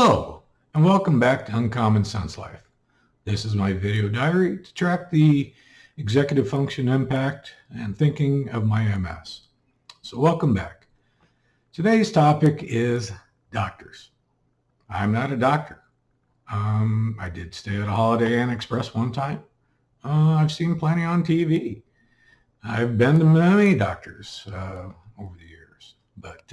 Hello, and welcome back to Uncommon Sense Life. This is my video diary to track the executive function impact and thinking of my MS. So welcome back. Today's topic is doctors. I'm not a doctor. I did stay at a Holiday Inn Express one time. I've seen plenty on TV. I've been to many doctors over the years, but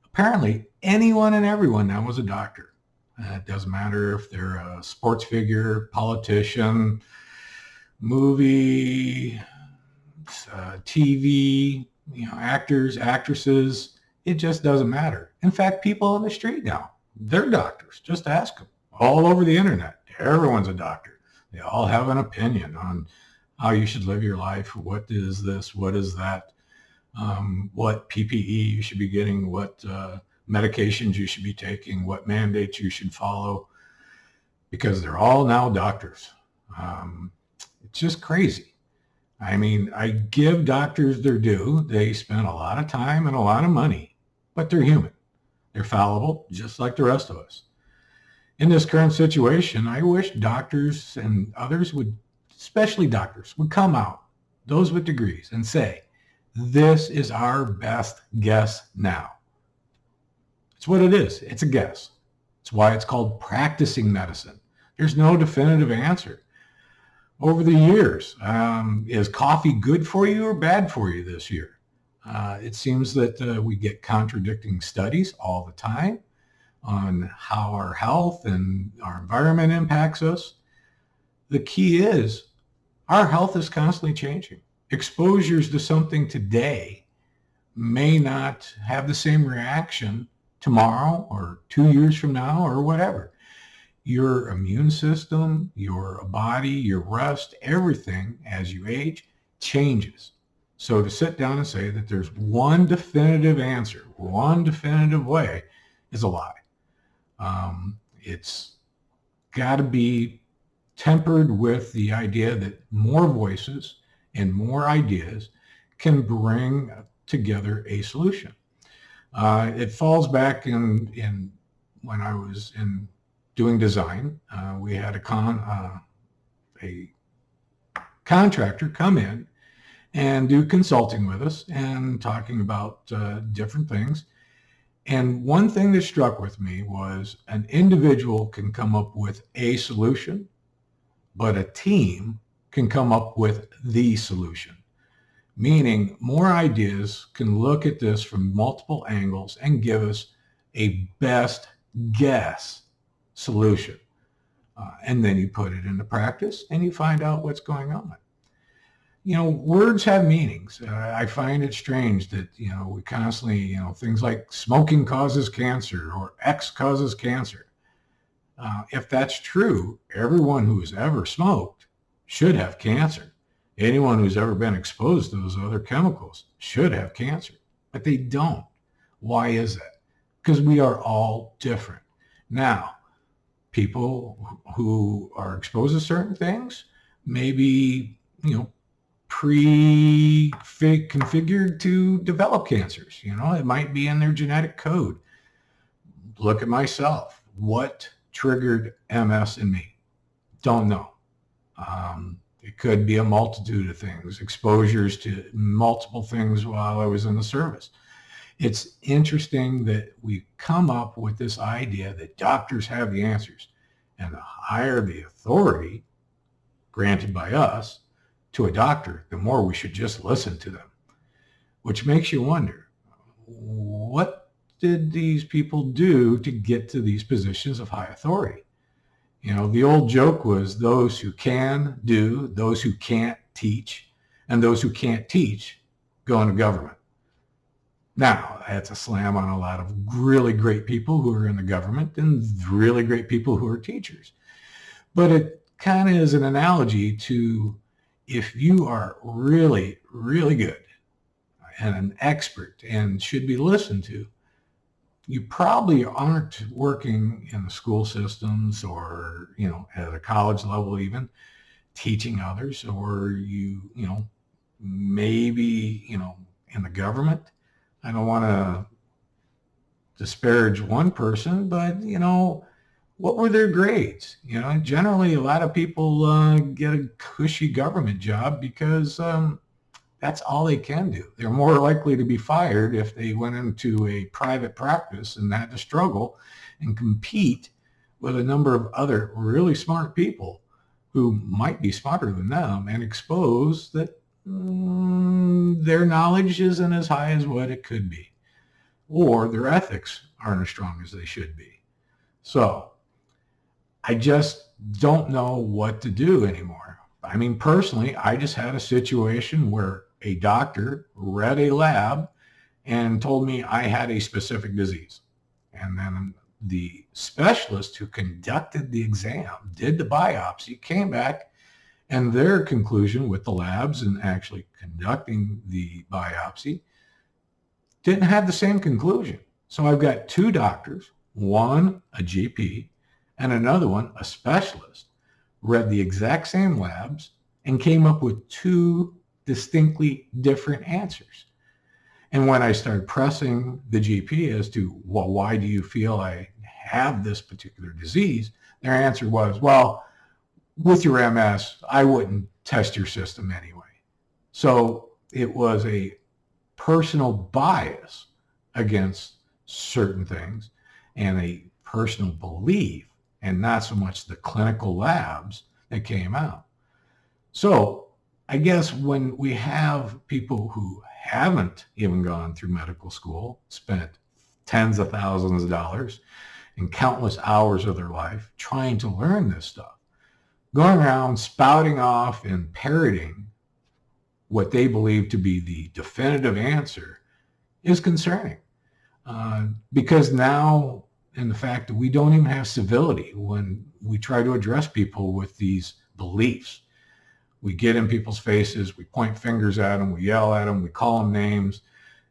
apparently anyone and everyone now is a doctor. It doesn't matter if they're a sports figure, politician, movie, TV, actors, actresses. It just doesn't matter. In fact, people on the street now, they're doctors. Just ask them. All over the internet, everyone's a doctor. They all have an opinion on how you should live your life. What is this? What is that? What PPE you should be getting, what medications you should be taking, what mandates you should follow, because they're all now doctors. It's just crazy. I mean, I give doctors their due. They spend a lot of time and a lot of money, but they're human. They're fallible, just like the rest of us. In this current situation, I wish doctors and others would, especially doctors, would come out, those with degrees, and say, this is our best guess now. It's what it is. It's a guess. It's why it's called practicing medicine. There's no definitive answer. Over the years, is coffee good for you or bad for you this year? It seems that we get contradicting studies all the time on how our health and our environment impacts us. The key is our health is constantly changing. Exposures to something today may not have the same reaction tomorrow or 2 years from now or whatever. Your immune system, your body, your rest, everything as you age changes. So to sit down and say that there's one definitive answer, one definitive way is a lie. It's got to be tempered with the idea that more voices and more ideas can bring together a solution. It falls back in when I was in doing design. We had a contractor come in and do consulting with us and talking about different things. And one thing that struck with me was an individual can come up with a solution, but a team can come up with the solution. Meaning more ideas can look at this from multiple angles and give us a best guess solution. And then you put it into practice and you find out what's going on. Words have meanings. I find it strange that, we constantly, things like smoking causes cancer or X causes cancer. If that's true, everyone who has ever smoked should have cancer. Anyone who's ever been exposed to those other chemicals should have cancer, but they don't. Why is that? Because we are all different. Now, people who are exposed to certain things may be, pre-configured to develop cancers. It might be in their genetic code. Look at myself. What triggered MS in me? Don't know. It could be a multitude of things, exposures to multiple things while I was in the service. It's interesting that we come up with this idea that doctors have the answers, and the higher the authority granted by us to a doctor, the more we should just listen to them, which makes you wonder, what did these people do to get to these positions of high authority? The old joke was those who can do, those who can't teach, and those who can't teach go into government. Now, that's a slam on a lot of really great people who are in the government and really great people who are teachers. But it kind of is an analogy to if you are really, really good and an expert and should be listened to, you probably aren't working in the school systems or, at a college level even, teaching others, or maybe, in the government. I don't want to disparage one person, but, What were their grades? Generally a lot of people get a cushy government job because that's all they can do. They're more likely to be fired if they went into a private practice and had to struggle and compete with a number of other really smart people who might be smarter than them and expose that their knowledge isn't as high as what it could be, or their ethics aren't as strong as they should be. So I just don't know what to do anymore. I mean, personally, I just had a situation where a doctor read a lab and told me I had a specific disease. And then the specialist who conducted the exam, did the biopsy, came back, and their conclusion with the labs and actually conducting the biopsy didn't have the same conclusion. So I've got two doctors, one a GP and another one a specialist, read the exact same labs and came up with two distinctly different answers. And when I started pressing the GP as to, well, why do you feel I have this particular disease? Their answer was, well, with your MS, I wouldn't test your system anyway. So it was a personal bias against certain things and a personal belief, and not so much the clinical labs that came out. So I guess when we have people who haven't even gone through medical school, spent tens of thousands of dollars and countless hours of their life trying to learn this stuff, going around spouting off and parroting what they believe to be the definitive answer is concerning. Because now, in the fact that we don't even have civility when we try to address people with these beliefs. We get in people's faces, we point fingers at them, we yell at them, we call them names,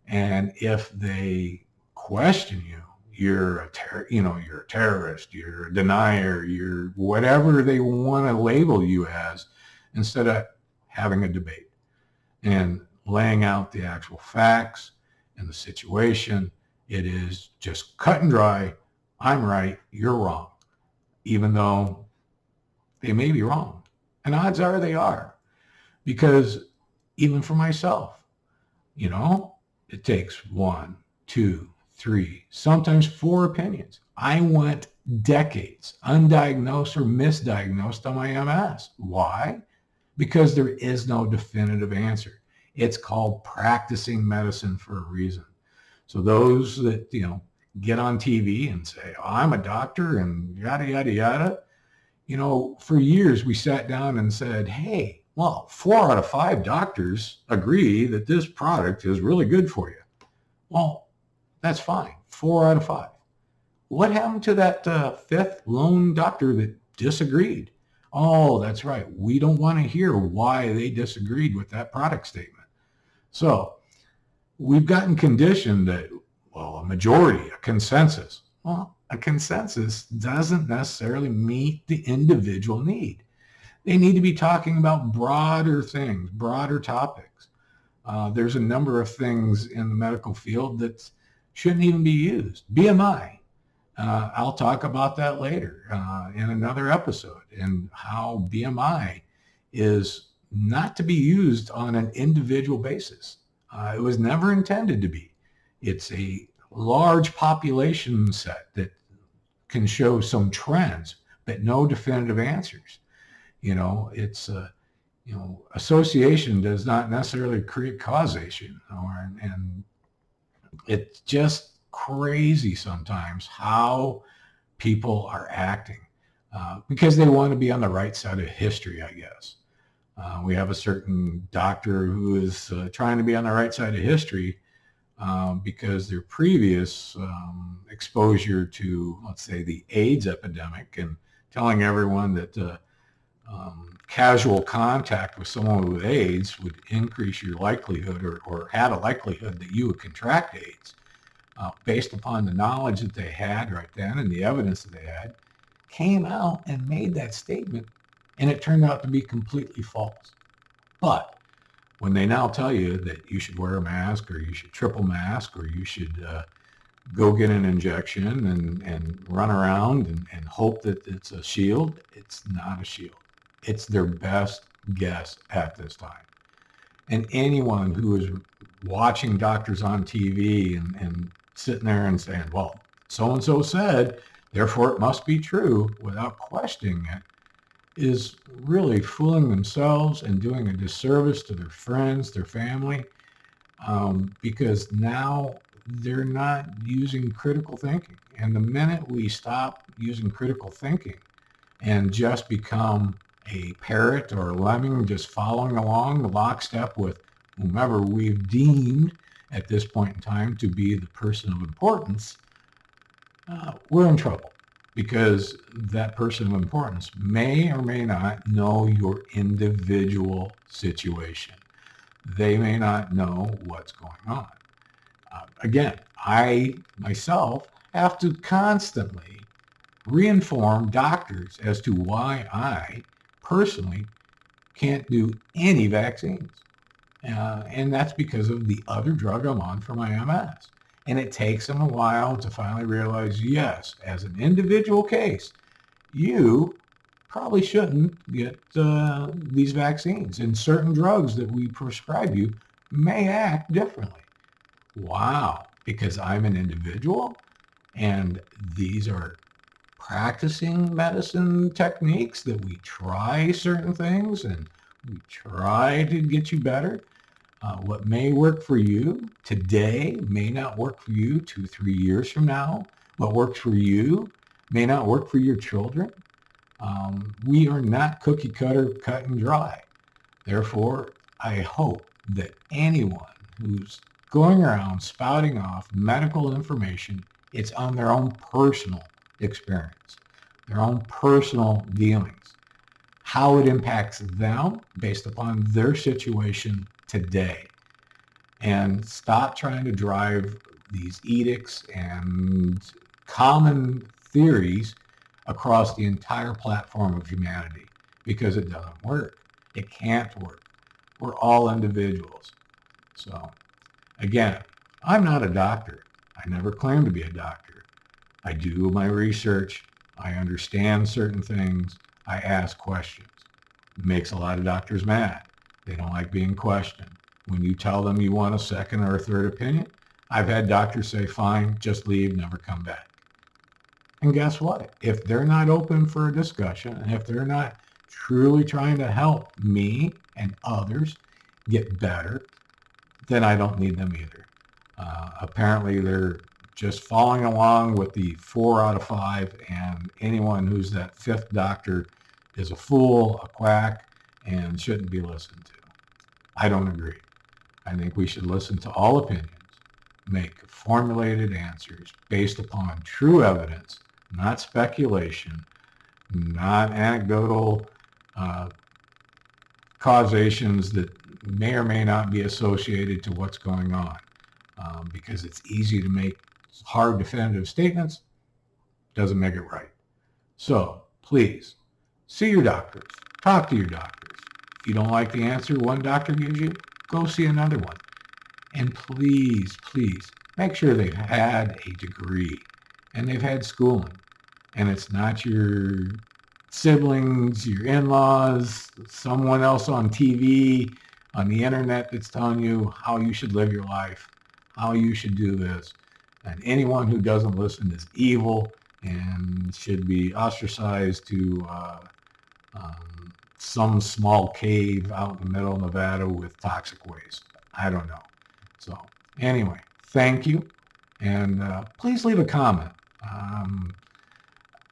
and if they question you, you're a terrorist, you're a denier, you're whatever they want to label you as, instead of having a debate and laying out the actual facts and the situation. It is just cut and dry. I'm right, you're wrong, even though they may be wrong. And odds are they are, because even for myself, it takes 1, 2, 3, sometimes 4 opinions. I went decades undiagnosed or misdiagnosed on my MS. Why? Because there is no definitive answer. It's called practicing medicine for a reason. So those that, get on TV and say, oh, I'm a doctor and yada, yada, yada. For years we sat down and said, hey, well, 4 out of 5 doctors agree that this product is really good for you. Well, that's fine. 4 out of 5. What happened to that 5th lone doctor that disagreed? Oh, that's right. We don't want to hear why they disagreed with that product statement. So we've gotten conditioned that, well, a majority, a consensus. Well, a consensus doesn't necessarily meet the individual need. They need to be talking about broader things, broader topics. There's a number of things in the medical field that shouldn't even be used. BMI. I'll talk about that later in another episode, and how BMI is not to be used on an individual basis. It was never intended to be. It's a large population set that can show some trends, but no definitive answers. It's association does not necessarily create causation, and it's just crazy sometimes how people are acting because they want to be on the right side of history, I guess. We have a certain doctor who is trying to be on the right side of history because their previous exposure to, let's say, the AIDS epidemic, and telling everyone that casual contact with someone with AIDS would increase your likelihood or had a likelihood that you would contract AIDS based upon the knowledge that they had right then and the evidence that they had, came out and made that statement, and it turned out to be completely false. But when they now tell you that you should wear a mask, or you should triple mask, or you should go get an injection and run around and hope that it's a shield. It's not a shield. It's their best guess at this time. And anyone who is watching doctors on TV and sitting there and saying, well, so-and-so said, therefore it must be true, without questioning it, is really fooling themselves and doing a disservice to their friends, their family, because now they're not using critical thinking. And the minute we stop using critical thinking and just become a parrot or a lemming just following along the lockstep with whomever we've deemed at this point in time to be the person of importance, we're in trouble, because that person of importance may or may not know your individual situation. They may not know what's going on. Again, I myself have to constantly reinform doctors as to why I personally can't do any vaccines. And that's because of the other drug I'm on for my MS. And it takes them a while to finally realize, yes, as an individual case, you probably shouldn't get these vaccines. And certain drugs that we prescribe you may act differently. Wow, because I'm an individual and these are practicing medicine techniques that we try certain things and we try to get you better. What may work for you today may not work for you 2-3 years from now. What works for you may not work for your children. We are not cookie cutter, cut and dry. Therefore, I hope that anyone who's going around spouting off medical information, it's on their own personal experience, their own personal dealings, how it impacts them based upon their situation today. And stop trying to drive these edicts and common theories across the entire platform of humanity, because it doesn't work. It can't work. We're all individuals. So again, I'm not a doctor. I never claimed to be a doctor. I do my research. I understand certain things. I ask questions. It makes a lot of doctors mad. They don't like being questioned. When you tell them you want a second or a third opinion, I've had doctors say, fine, just leave, never come back. And guess what? If they're not open for a discussion, and if they're not truly trying to help me and others get better, then I don't need them either. Apparently, they're just following along with the 4 out of 5, and anyone who's that 5th doctor is a fool, a quack, and shouldn't be listened to. I don't agree. I think we should listen to all opinions, make formulated answers based upon true evidence, not speculation, not anecdotal causations that may or may not be associated to what's going on, because it's easy to make hard definitive statements, doesn't make it right. So please, see your doctors, talk to your doctors. If you don't like the answer one doctor gives you, go see another one. And please, please, make sure they've had a degree and they've had schooling. And it's not your siblings, your in-laws, someone else on TV, on the internet that's telling you how you should live your life, how you should do this. And anyone who doesn't listen is evil and should be ostracized to some small cave out in the middle of Nevada with toxic waste. I don't know. So anyway, thank you. And please leave a comment.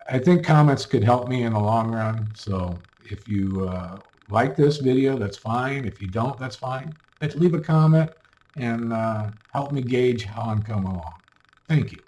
I think comments could help me in the long run. So if you like this video, that's fine. If you don't, that's fine. But leave a comment and help me gauge how I'm coming along. Thank you.